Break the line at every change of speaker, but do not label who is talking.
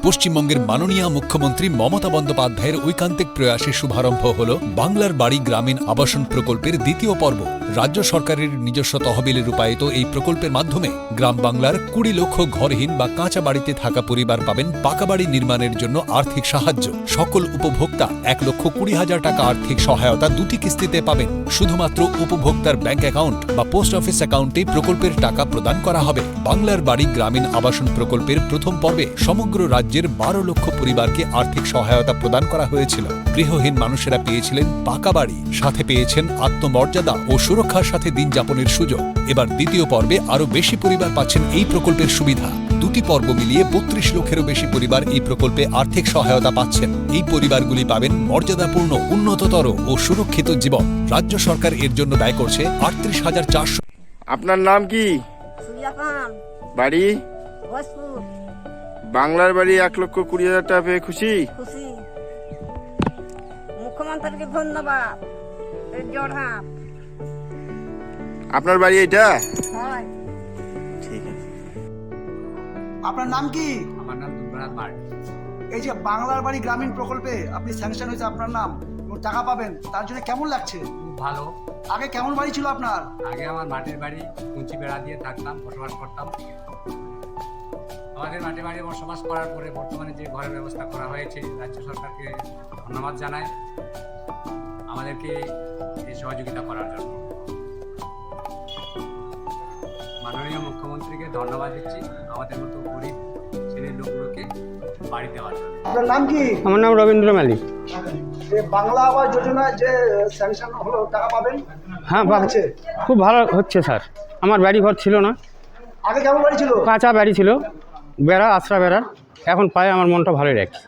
পশ্চিমবঙ্গের মাননীয় মুখ্যমন্ত্রী মমতা বন্দ্যোপাধ্যায়ের ঐকান্তিক প্রয়াসে শুভারম্ভ হল বাংলার বাড়ি গ্রামীণ আবাসন প্রকল্পের দ্বিতীয় পর্ব। রাজ্য সরকারের নিজস্ব তহবিলে রূপায়িত এই প্রকল্পের মাধ্যমে গ্রাম বাংলার 20 লক্ষ ঘরহীন বা কাঁচা বাড়িতে থাকা পরিবার পাবেন পাকা বাড়ি নির্মাণের জন্য আর্থিক সাহায্য। সকল উপভোক্তা 1,20,000 টাকা আর্থিক সহায়তা 2টি কিস্তিতে পাবেন। শুধুমাত্র উপভোক্তার ব্যাংক অ্যাকাউন্ট বা পোস্ট অফিস অ্যাকাউন্টে প্রকল্পের টাকা প্রদান করা হবে। বাংলার বাড়ি গ্রামীণ আবাসন প্রকল্পের প্রথম পর্বে সমগ্র রাজ্যের 12 লক্ষ পরিবারকে আর্থিক সহায়তা প্রদান করা হয়েছিল। গৃহহীন মানুষেরা পেয়েছিলেন পাকা বাড়ি, সাথে পেয়েছেন আত্মমর্যাদা ও সুরক্ষার সাথে দিন যাপনের সুযোগ। এবার দ্বিতীয় পর্বে আরও বেশি পরিবার পাচ্ছেন এই প্রকল্পের সুবিধা। 2টি পর্ব মিলিয়ে 32 লক্ষেরও বেশি পরিবার এই প্রকল্পে আর্থিক সহায়তা পাচ্ছেন। এই পরিবারগুলি পাবেন মর্যাদাপূর্ণ, উন্নততর ও সুরক্ষিত জীবন। রাজ্য সরকার এর জন্য ব্যয় করছে 38,400।
আপনার নাম কি? বাড়ি? বাংলার বাড়ি 1,20,000 টাকা পেয়ে খুশি?
খুশি। মুখ্যমন্ত্রীকে ধন্যবাদ। জোড়হাত।
আপনার বাড়ি এটা?
হয়।
ঠিক আছে।
আপনার নাম কি?
আমার নাম দুর্গানাথ মার্ডি।
এই যে বাংলার বাড়ি গ্রামীণ প্রকল্পে আপনি স্যাংশন হয়েছে আপনার নাম এবং টাকা পাবেন, তার জন্য কেমন লাগছে?
খুব ভালো।
আগে কেমন বাড়ি ছিল আপনার?
আগে আমার মাটির বাড়ি, কুঞ্চি বেড়া দিয়ে থাকতাম, বসবাস করতাম। আমাদের মাটির বাড়ি বসবাস করার পরে বর্তমানে যে ঘরের ব্যবস্থা করা হয়েছে, রাজ্য সরকারকে ধন্যবাদ জানাই আমাদেরকে এই সহযোগিতা করার জন্য। মাননীয় মুখ্যমন্ত্রীকে ধন্যবাদ দিচ্ছি আমাদের মতো গরিব শ্রেণীর লোকগুলোকে বাড়ি দেওয়ার জন্য।
আপনার নাম কি?
আমার নাম রবীন্দ্র মালিক।
বাংলা আবাস যোজনায় যে স্যাংশন হলো, টাকা পাবেন?
হ্যাঁ,
পাচ্ছে।
খুব ভালো হচ্ছে স্যার। আমার বাড়ি ঘর ছিল না,
আগে কেমন বাড়ি ছিল?
কাঁচা বাড়ি ছিল, বেড়া আশ্রা বেড়া। এখন পায়ে আমার মনটা ভালোই রাখছে।